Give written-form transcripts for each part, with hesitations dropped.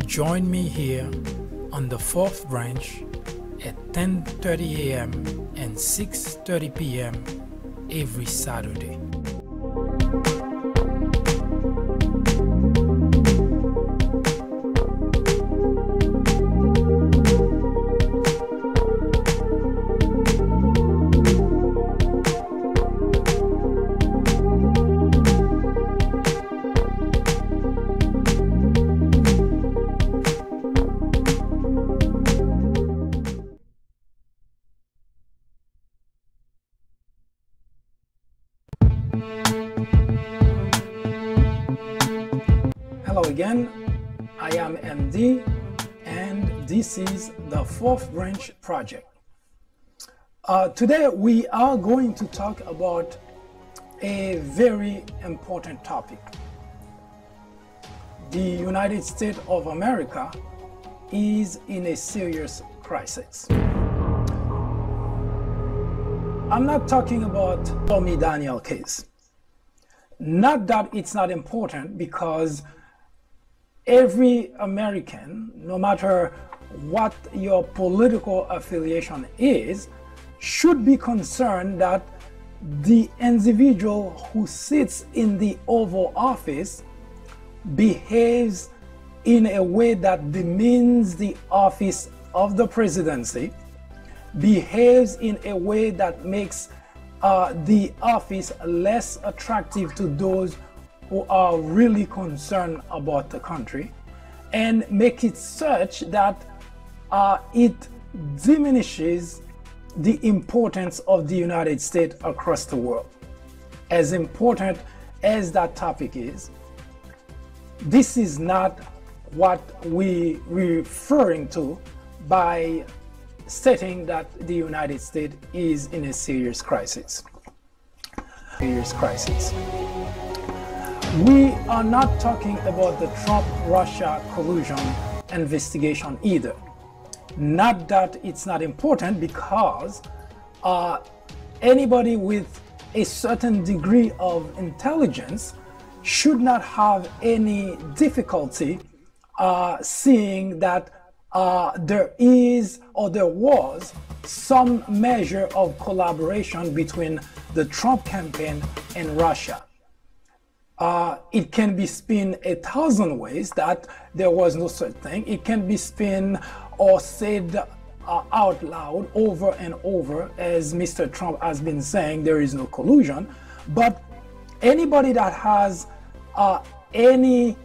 join me here on the fourth branch at 10:30 a.m. and 6:30 p.m. every Saturday. Hello again, I am MD and this is the Fourth Branch Project. Today we are going to talk about a very important topic. The United States of America is in a serious crisis. I'm not talking about Stormy Daniels case. Not that it's not important, because every American, no matter what your political affiliation is, should be concerned that the individual who sits in the Oval Office behaves in a way that demeans the office of the presidency, behaves in a way that makes the office less attractive to those who are really concerned about the country, and make it such that it diminishes the importance of the United States across the world. As important as that topic is, this is not what we're referring to by stating that the United States is in a serious crisis. We are not talking about the Trump-Russia collusion investigation either. Not that it's not important, because anybody with a certain degree of intelligence should not have any difficulty seeing that there is or there was some measure of collaboration between the Trump campaign and Russia. It can be spun 1,000 ways that there was no such thing. It can be spun or said out loud over and over, as Mr. Trump has been saying there is no collusion. But anybody that has the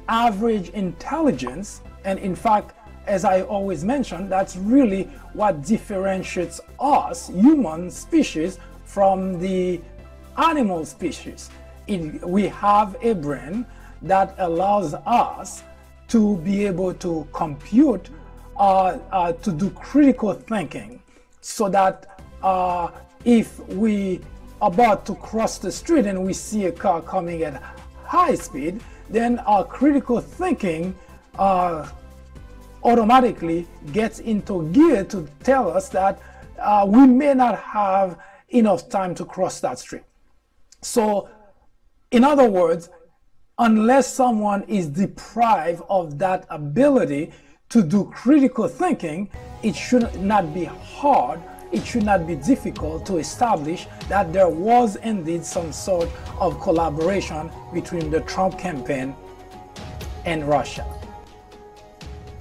average intelligence, and in fact, as I always mention, that's really what differentiates us, human species, from the animal species. We have a brain that allows us to be able to compute, to do critical thinking, so that if we are about to cross the street and we see a car coming at high speed, then our critical thinking automatically gets into gear to tell us that we may not have enough time to cross that street. So, in other words, unless someone is deprived of that ability to do critical thinking, it should not be hard, it should not be difficult to establish that there was indeed some sort of collaboration between the Trump campaign and Russia.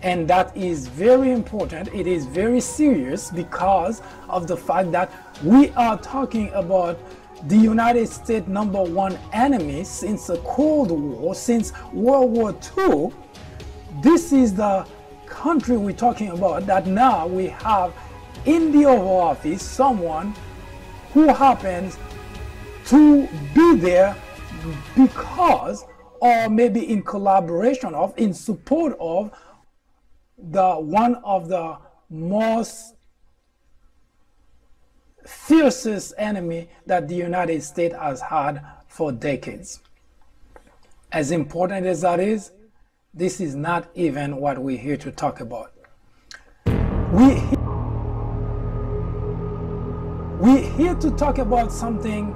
And that is very important. It is very serious because of the fact that we are talking about the United States' #1 enemy since the Cold War, since World War II. This is the country we're talking about, that now we have in the Oval Office someone who happens to be there because, or maybe in collaboration of, in support of, one of the most fiercest enemy that the United States has had for decades. As important as that is, this is not even what we're here to talk about. We're here to talk about something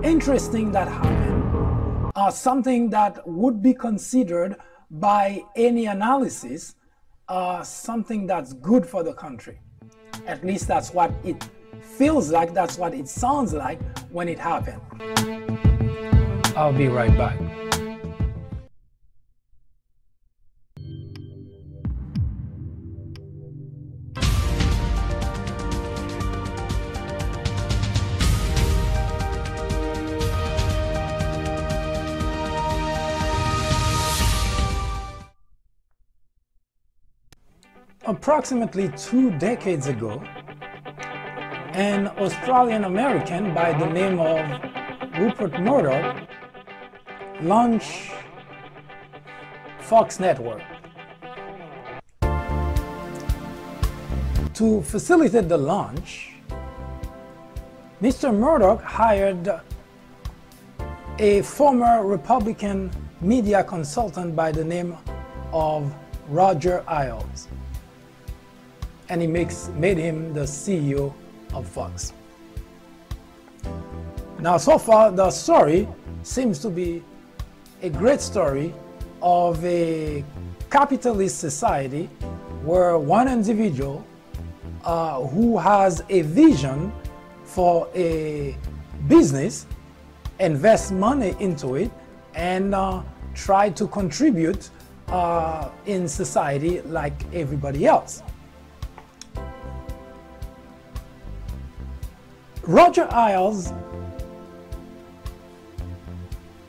interesting that happened, something that would be considered by any analysis, something that's good for the country. At least that's what it feels like, that's what it sounds like when it happened. I'll be right back. Approximately 2 decades ago, an Australian American by the name of Rupert Murdoch launched Fox Network. To facilitate the launch, Mr. Murdoch hired a former Republican media consultant by the name of Roger Ailes, and he made him the CEO of Fox. Now, so far, the story seems to be a great story of a capitalist society where one individual who has a vision for a business invests money into it and try to contribute in society like everybody else. Roger Ailes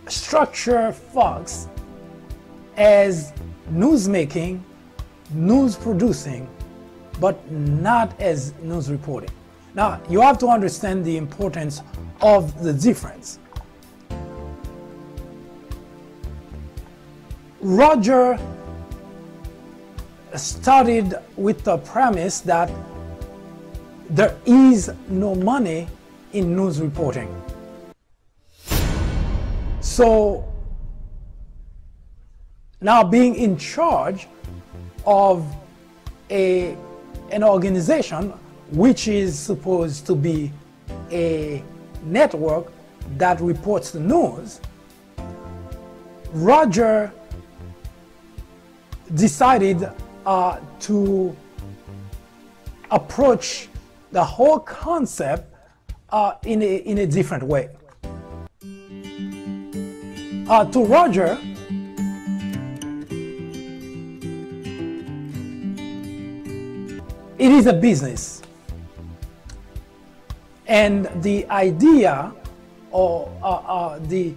structured Fox as newsmaking, news producing, but not as news reporting. Now, you have to understand the importance of the difference. Roger started with the premise that there is no money in news reporting. So now, being in charge of an organization which is supposed to be a network that reports the news, Roger decided to approach the whole concept in a different way. To Roger, it is a business, and the idea or the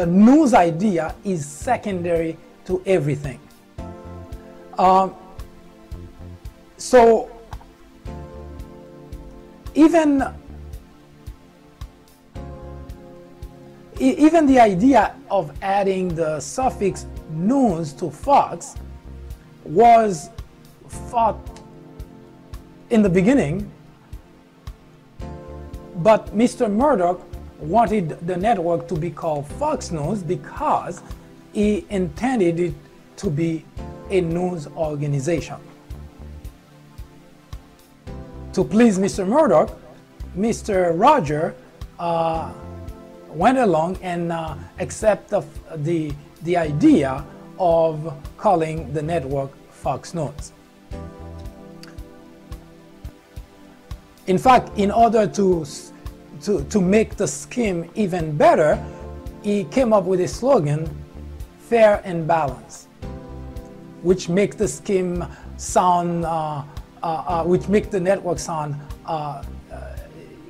news idea is secondary to everything. So even the idea of adding the suffix news to Fox was thought in the beginning, but Mr. Murdoch wanted the network to be called Fox News because he intended it to be a news organization. To please Mr. Murdoch, Mr. Roger went along and accepted the idea of calling the network Fox News. In fact, in order to make the scheme even better, he came up with a slogan, fair and balanced, which makes the scheme sound which make the network sound,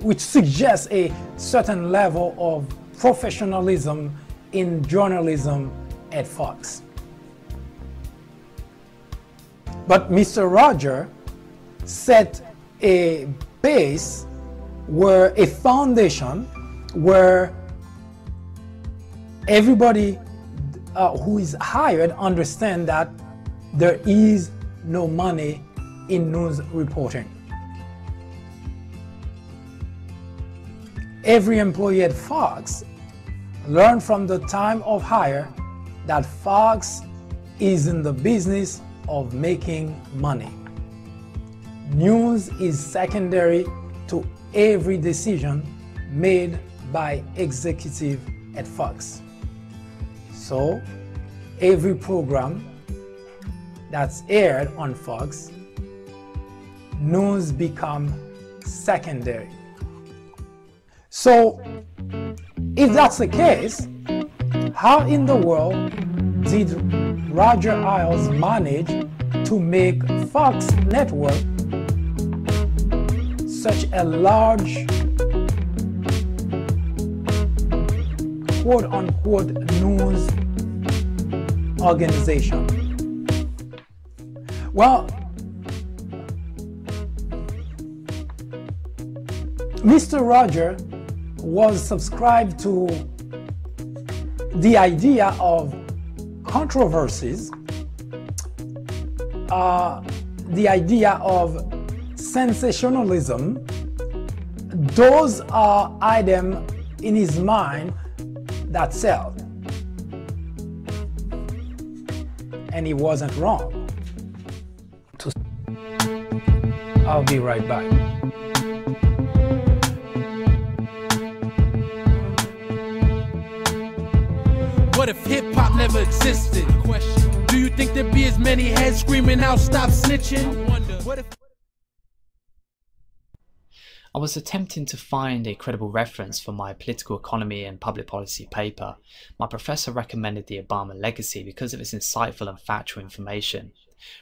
which suggests a certain level of professionalism in journalism at Fox. But Mr. Roger set a base, where a foundation where everybody who is hired understand that there is no money in news reporting. Every employee at Fox learned from the time of hire that Fox is in the business of making money. News is secondary to every decision made by executive at Fox. So every program that's aired on Fox, news become secondary. So if that's the case, how in the world did Roger Ailes manage to make Fox Network such a large quote-unquote news organization? Well, Mr. Roger was subscribed to the idea of controversies, the idea of sensationalism. Those are items in his mind that sell. And he wasn't wrong. I'll be right back. What if hip-hop never existed? Do you think there'd be as many heads screaming out, stop snitching? What if I was attempting to find a credible reference for my political economy and public policy paper. My professor recommended The Obama Legacy because of its insightful and factual information.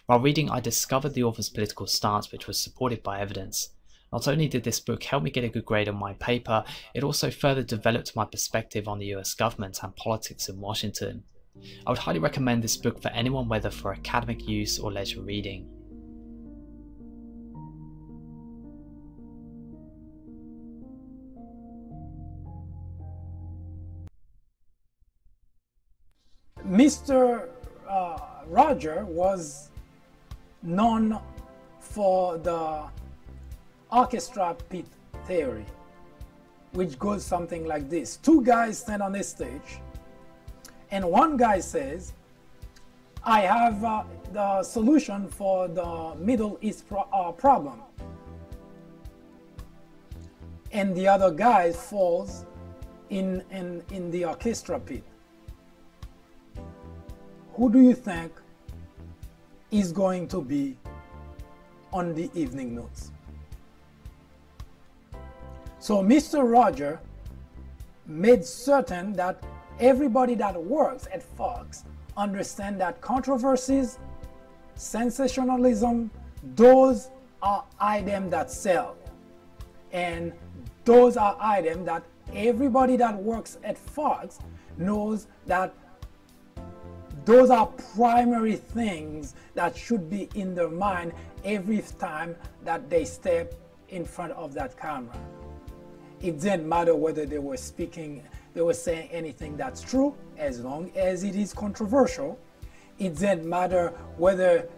While reading, I discovered the author's political stance, which was supported by evidence. Not only did this book help me get a good grade on my paper, it also further developed my perspective on the US government and politics in Washington. I would highly recommend this book for anyone, whether for academic use or leisure reading. Mr. Roger was known for the orchestra pit theory, which goes something like this. Two guys stand on a stage, and one guy says, I have the solution for the Middle East problem. And the other guy falls in the orchestra pit. Who do you think is going to be on the evening news? So Mr. Roger made certain that everybody that works at Fox understand that controversies, sensationalism, those are items that sell. And those are items that everybody that works at Fox knows that those are primary things that should be in their mind every time that they step in front of that camera. It didn't matter whether they were saying anything that's true, as long as it is controversial. It didn't matter whether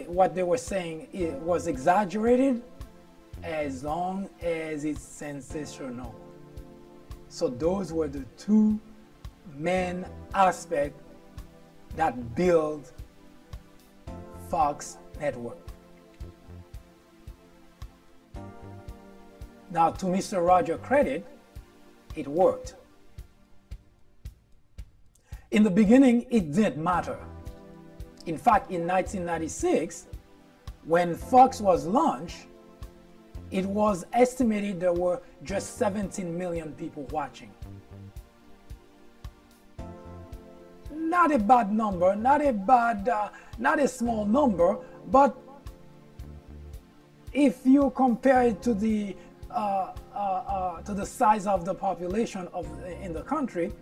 what they were saying was exaggerated, as long as it's sensational. So those were the two main aspects that build Fox Network. Now, to Mr. Roger's credit, it worked. In the beginning, it didn't matter. In fact, in 1996, when Fox was launched, it was estimated there were just 17 million people watching. Not a bad number, not a small number, but if you compare it to the size of the population in the country,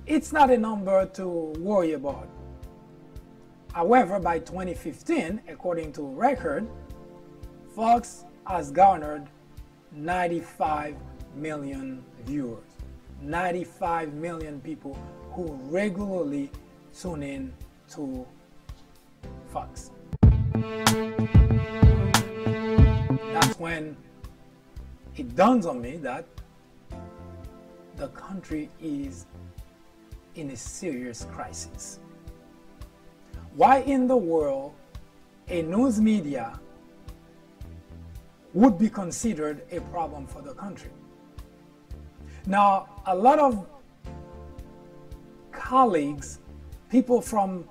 it's not a number to worry about. However, by 2015, according to record, Fox has garnered 95 million viewers, 95 million people who regularly tune in to Fox. That's when it dawns on me that the country is in a serious crisis. Why in the world a news media would be considered a problem for the country? Now, a lot of colleagues, people from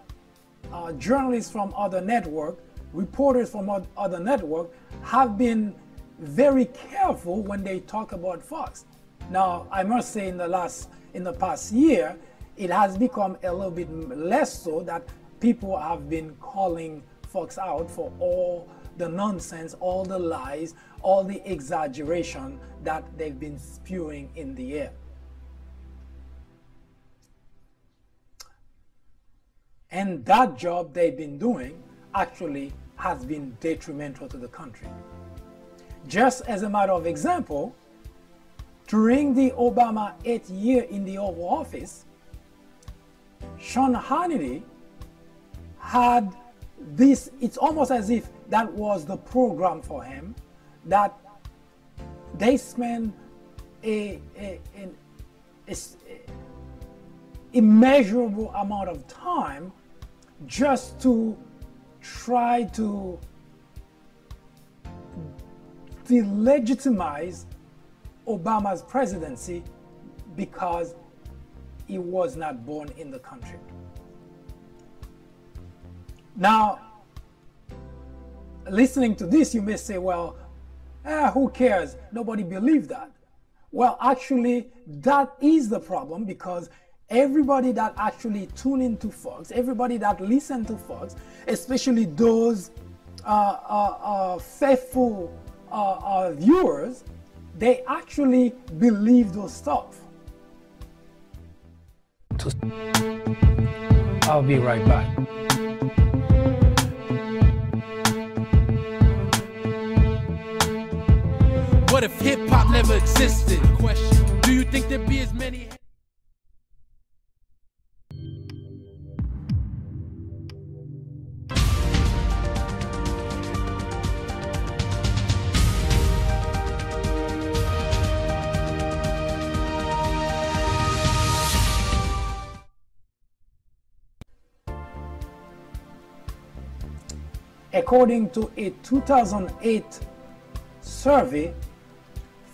journalists from other network, reporters from other network have been very careful when they talk about Fox. Now, I must say in the past year, it has become a little bit less so that people have been calling Fox out for all the nonsense, all the lies, all the exaggeration that they've been spewing in the air. And that job they've been doing actually has been detrimental to the country. Just as a matter of example, during the Obama 8th year in the Oval Office, Sean Hannity had this, it's almost as if that was the program for him, that they spent an immeasurable amount of time just to try to delegitimize Obama's presidency because he was not born in the country. Now, listening to this, you may say, well, who cares? Nobody believed that. Well, actually, that is the problem, because everybody that actually tune into Fox, everybody that listen to Fox, especially those faithful viewers, they actually believe those stuff. I'll be right back. What if hip-hop never existed? Question. Do you think there'd be as many... According to a 2008 survey,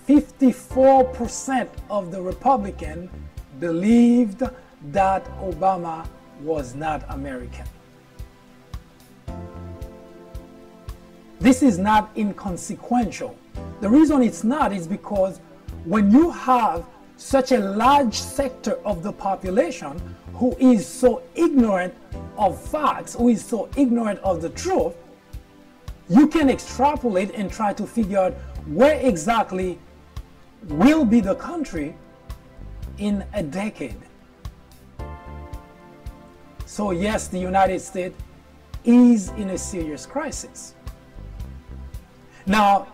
54% of the Republicans believed that Obama was not American. This is not inconsequential. The reason it's not is because when you have such a large sector of the population who is so ignorant of facts, who is so ignorant of the truth, you can extrapolate and try to figure out where exactly will be the country in a decade. So yes, the United States is in a serious crisis. Now,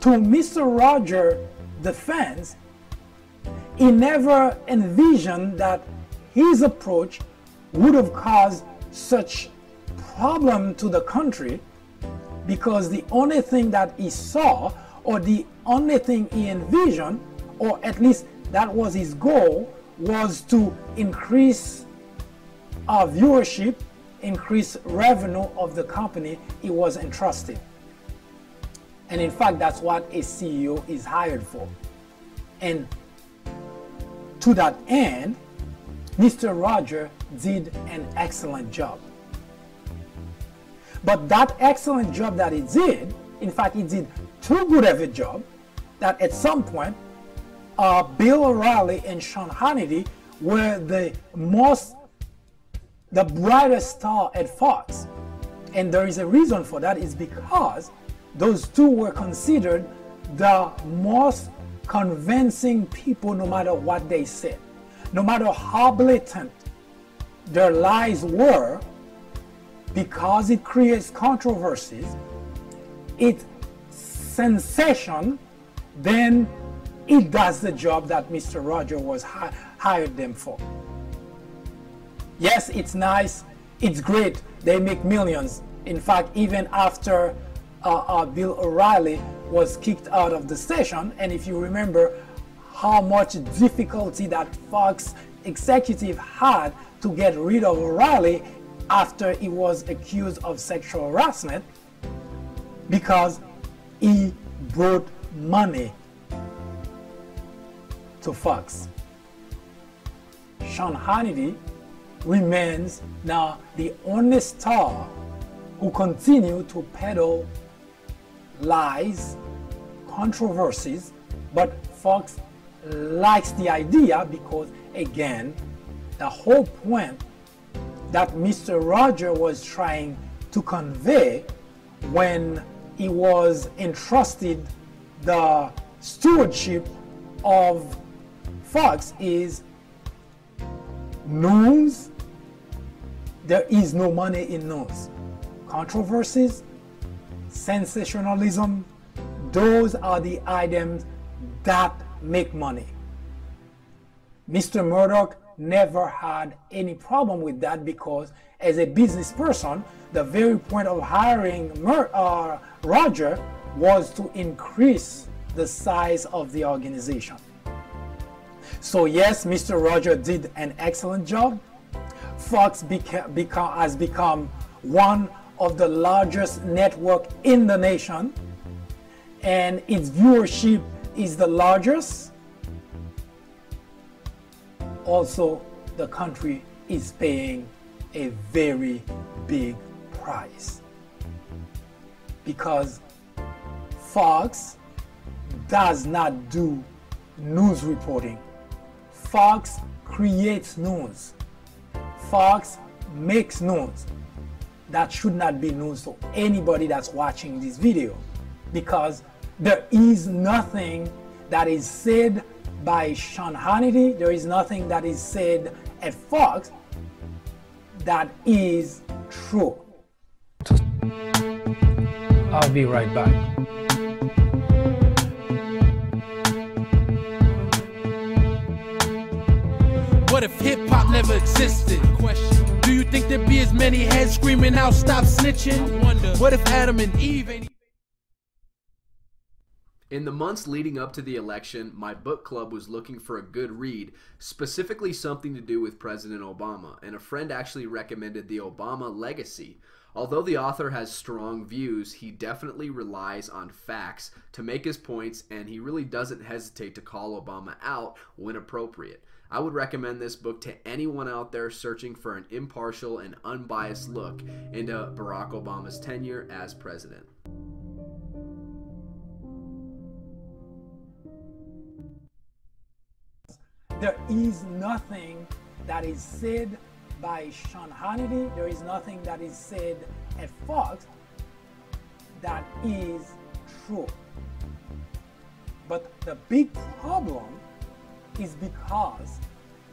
to Mr. Rogers' defense, he never envisioned that his approach would have caused such problem to the country, because the only thing that he saw, or the only thing he envisioned, or at least that was his goal, was to increase our viewership, increase revenue of the company he was entrusted. And in fact, that's what a CEO is hired for. And to that end, Mr. Rogers did an excellent job. But that excellent job that he did, in fact, he did too good of a job that at some point, Bill O'Reilly and Sean Hannity were the brightest star at Fox. And there is a reason for that, is because those two were considered the most convincing people, no matter what they said. No matter how blatant their lies were, because it creates controversies, it's sensation, then it does the job that Mr. Rogers was hired them for. Yes, it's nice, it's great, they make millions. In fact, even after Bill O'Reilly was kicked out of the station, and if you remember how much difficulty that Fox executive had to get rid of O'Reilly after he was accused of sexual harassment, because he brought money to Fox. Sean Hannity remains now the only star who continue to peddle lies, controversies, but Fox likes the idea because, again, the whole point that Mr. Roger was trying to convey when he was entrusted the stewardship of Fox is news. There is no money in news. Controversies, sensationalism, those are the items that make money. Mr. Murdoch never had any problem with that because as a business person, the very point of hiring Roger was to increase the size of the organization. So yes, Mr. Roger did an excellent job. Fox has become one of the largest network in the nation, and its viewership is the largest. Also, the country is paying a very big price because Fox does not do news reporting. Fox creates news. Fox makes news. That should not be news to anybody that's watching this video, because there is nothing that is said by Sean Hannity, there is nothing that is said at Fox that is true. I'll be right back. What if hip-hop never existed? Question. Do you think there'd be as many heads screaming out, stop snitching? I wonder. What if Adam and Eve ain't... In the months leading up to the election, my book club was looking for a good read, specifically something to do with President Obama, and a friend actually recommended The Obama Legacy. Although the author has strong views, he definitely relies on facts to make his points, and he really doesn't hesitate to call Obama out when appropriate. I would recommend this book to anyone out there searching for an impartial and unbiased look into Barack Obama's tenure as president. There is nothing that is said by Sean Hannity, there is nothing that is said at Fox that is true. But the big problem is because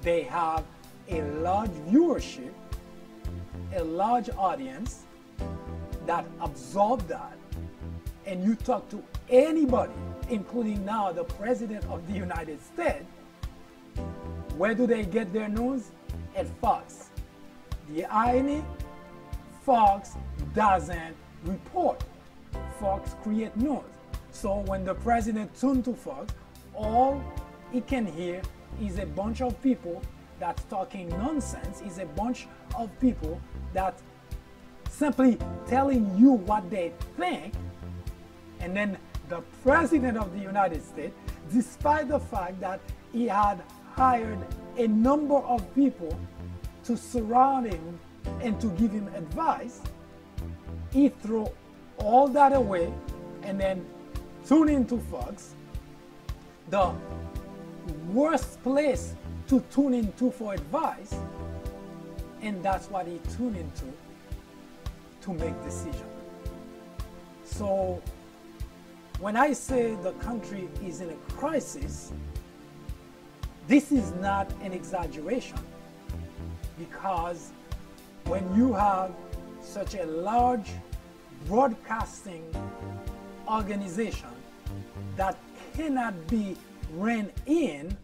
they have a large viewership, a large audience that absorb that. And you talk to anybody, including now the President of the United States, where do they get their news? At Fox. The irony, Fox doesn't report. Fox creates news. So when the president tunes to Fox, all he can hear is a bunch of people that's talking nonsense, is a bunch of people that simply telling you what they think. And then the president of the United States, despite the fact that he had hired a number of people to surround him and to give him advice, he threw all that away and then tuned into Fox, the worst place to tune into for advice, and that's what he tuned into to make decisions. So when I say the country is in a crisis, this is not an exaggeration, because when you have such a large broadcasting organization that cannot be ran in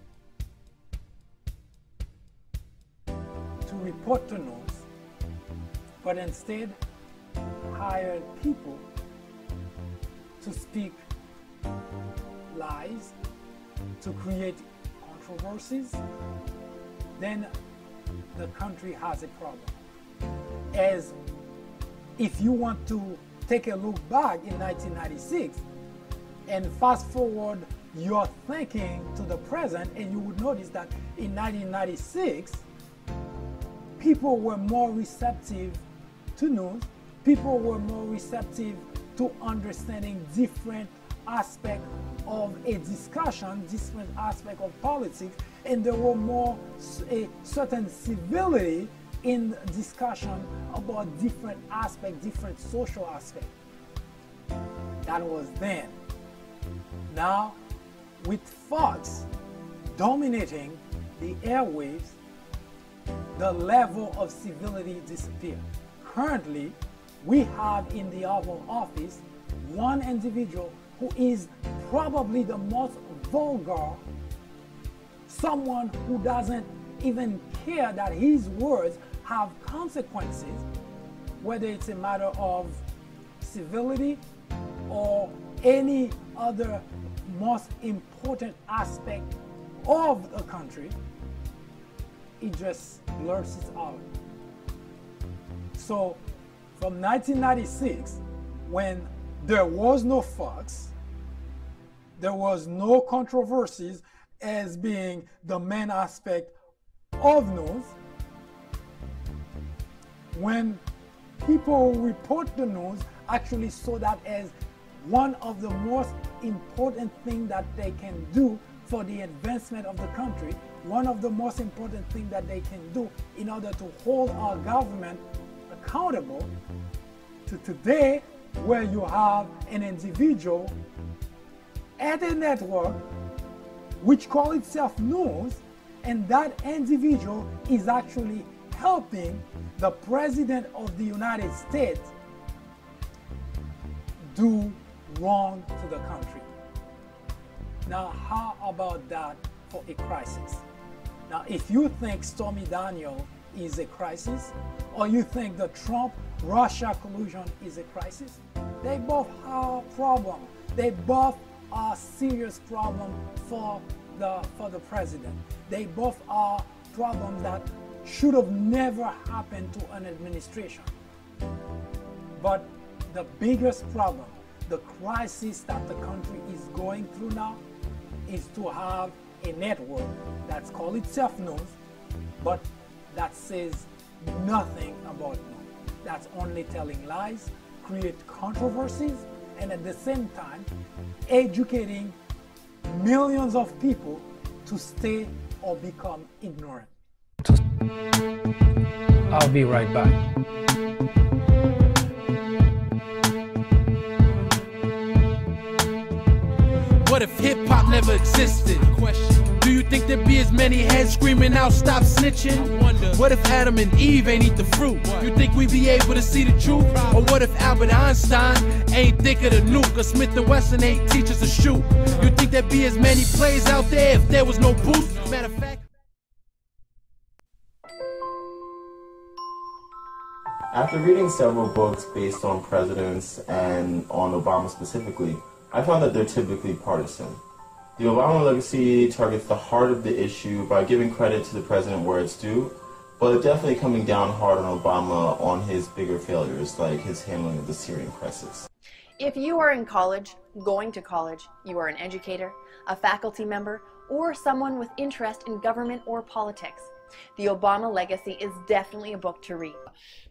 to report to news, but instead hire people to speak lies, to create controversies, then the country has a problem. As if you want to take a look back in 1996 and fast forward your thinking to the present, and you would notice that in 1996 people were more receptive to news, people were more receptive to understanding different aspects of a discussion, different aspects of politics, and there were more a certain civility in discussion about different aspects, different social aspects. That was then. Now, with Fox dominating the airwaves, the level of civility disappeared. Currently, we have in the Oval Office one individual who is probably the most vulgar, someone who doesn't even care that his words have consequences, whether it's a matter of civility or any other most important aspect of the country. He just blurts it out. So from 1996, when there was no Fox, there was no controversies as being the main aspect of news, when people who report the news actually saw that as one of the most important things that they can do for the advancement of the country, one of the most important things that they can do in order to hold our government accountable, to today, where you have an individual at a network which calls itself news, and that individual is actually helping the President of the United States do wrong to the country. Now, how about that for a crisis? Now, if you think Stormy Daniels is a crisis, or you think the Trump-Russia collusion is a crisis, they both are problems. They both are serious problems for the president. They both are problems that should have never happened to an administration. But the biggest problem, the crisis that the country is going through now, is to have a network that's called itself news, but that says nothing about news. That's only telling lies, create controversies, and at the same time, educating millions of people to stay or become ignorant. I'll be right back. What if hip-hop never existed? Question. Do you think there'd be as many heads screaming out, stop snitching? What if Adam and Eve ain't eat the fruit? You think we'd be able to see the truth? Or what if Albert Einstein ain't think of the nuke? Or Smith & Wesson ain't teach us to shoot? You think there'd be as many plays out there if there was no booth? Matter of fact. After reading several books based on presidents and on Obama specifically, I found that they're typically partisan. The Obama legacy targets the heart of the issue by giving credit to the president where it's due, but definitely coming down hard on Obama on his bigger failures, like his handling of the Syrian crisis. If you are in college, going to college, you are an educator, a faculty member, or someone with interest in government or politics, The Obama Legacy is definitely a book to read.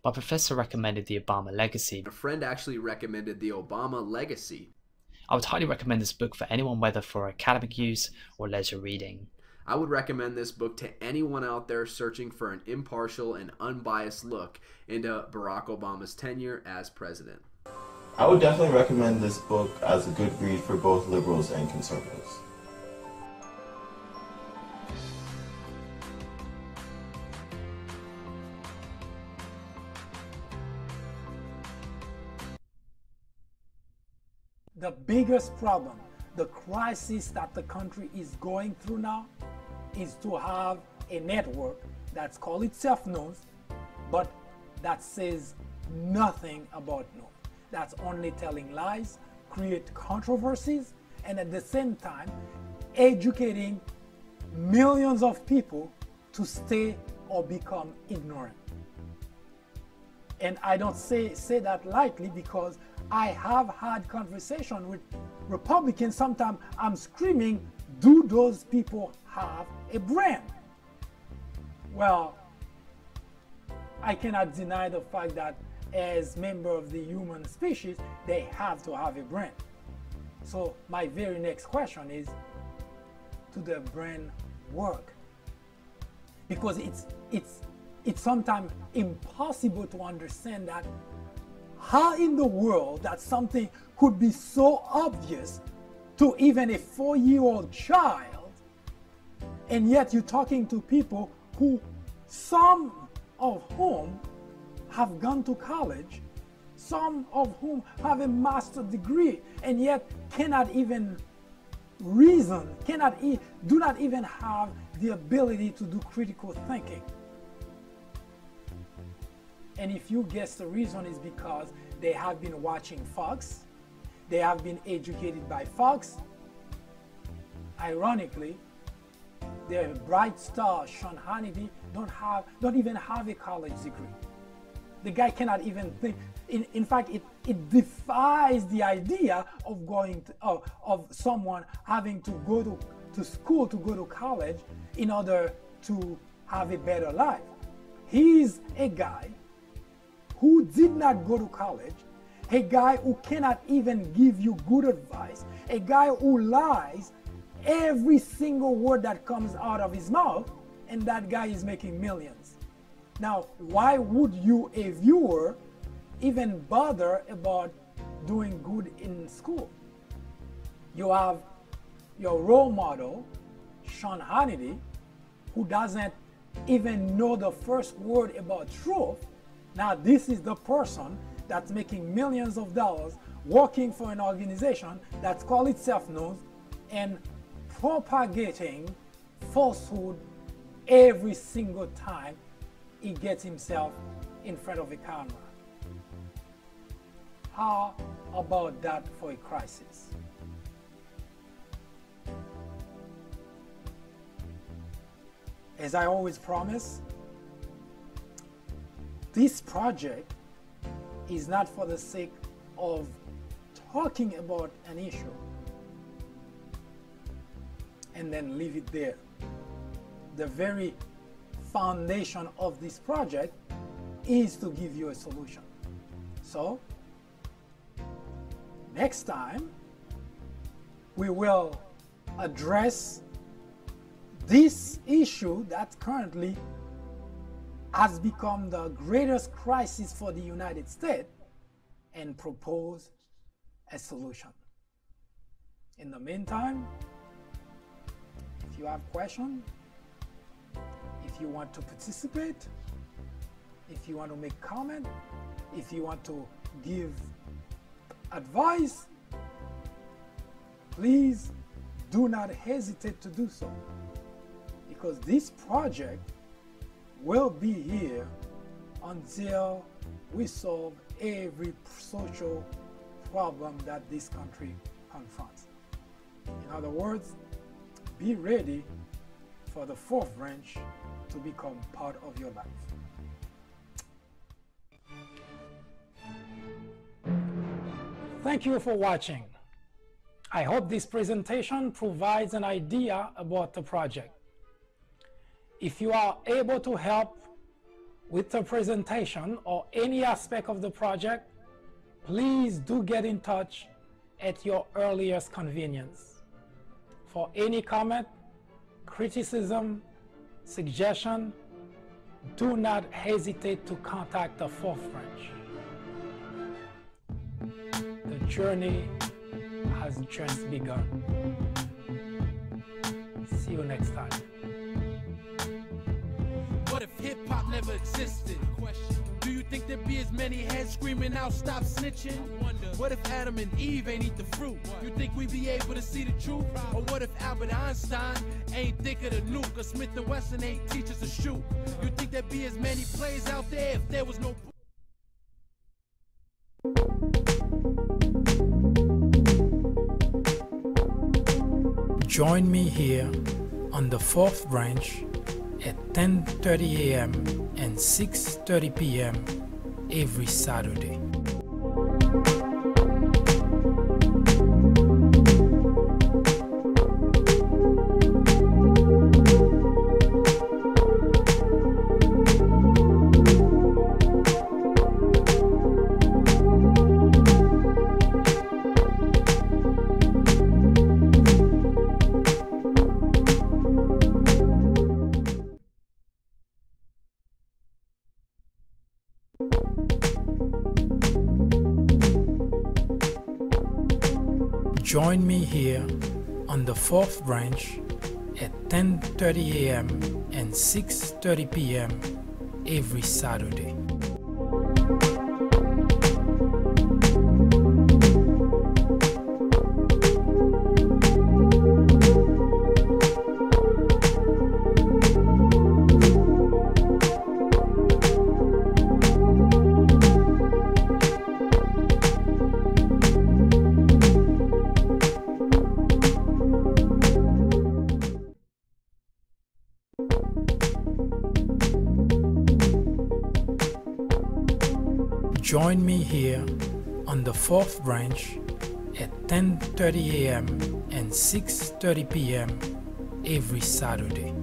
My professor recommended The Obama Legacy. A friend actually recommended The Obama Legacy. I would highly recommend this book for anyone, whether for academic use or leisure reading. I would recommend this book to anyone out there searching for an impartial and unbiased look into Barack Obama's tenure as president. I would definitely recommend this book as a good read for both liberals and conservatives. The biggest problem, the crisis that the country is going through now, is to have a network that's called itself news, but that says nothing about news. That's only telling lies, create controversies, and at the same time, educating millions of people to stay or become ignorant. And I don't say that lightly, because I have had conversation with Republicans. Sometimes I'm screaming, do those people have a brand? Well, I cannot deny the fact that as member of the human species, they have to have a brain. So my very next question is, do the brain work? Because it's sometimes impossible to understand that how in the world that something could be so obvious to even a 4-year-old child, and yet you're talking to people who, some of whom have gone to college, some of whom have a master's degree, and yet cannot even reason, do not even have the ability to do critical thinking. And if you guess the reason is because they have been watching Fox, they have been educated by Fox. Ironically, their bright star, Sean Hannity, don't even have a college degree. The guy cannot even think. In fact, it defies the idea of going to, of someone having to go to school, to go to college in order to have a better life. He's a guy who did not go to college, a guy who cannot even give you good advice, a guy who lies every single word that comes out of his mouth, and that guy is making millions. Now, why would you, a viewer, even bother about doing good in school? You have your role model, Sean Hannity, who doesn't even know the first word about truth. Now, this is the person that's making millions of dollars working for an organization that's called itself news and propagating falsehood every single time he gets himself in front of a camera. How about that for a crisis? As I always promise, this project is not for the sake of talking about an issue and then leave it there. The very foundation of this project is to give you a solution. So, next time, we will address this issue that currently has become the greatest crisis for the United States and propose a solution. In the meantime, if you have questions, if you want to participate, if you want to make comment, if you want to give advice, please do not hesitate to do so, because this project will be here until we solve every social problem that this country confronts. In other words, be ready for the fourth branch to become part of your life. Thank you for watching. I hope this presentation provides an idea about the project. If you are able to help with the presentation or any aspect of the project, please do get in touch at your earliest convenience. For any comment, criticism, suggestion, do not hesitate to contact the fourth branch. The journey has just begun. See you next time. What if hip-hop never existed? Do you think there'd be as many heads screaming out, stop snitching? What if Adam and Eve ain't eat the fruit? You think we'd be able to see the truth? Or what if Albert Einstein ain't think of the nuke? Or Smith & Wesson ain't teach us to shoot? You think there'd be as many plays out there if there was no... Join me here on the fourth branch at 10:30 a.m. and 6:30 p.m. every Saturday. Join me here on the 4th branch at 10:30 a.m. and 6:30 p.m. every Saturday. Join me here on the 4th branch at 10:30 a.m. and 6:30 p.m. every Saturday.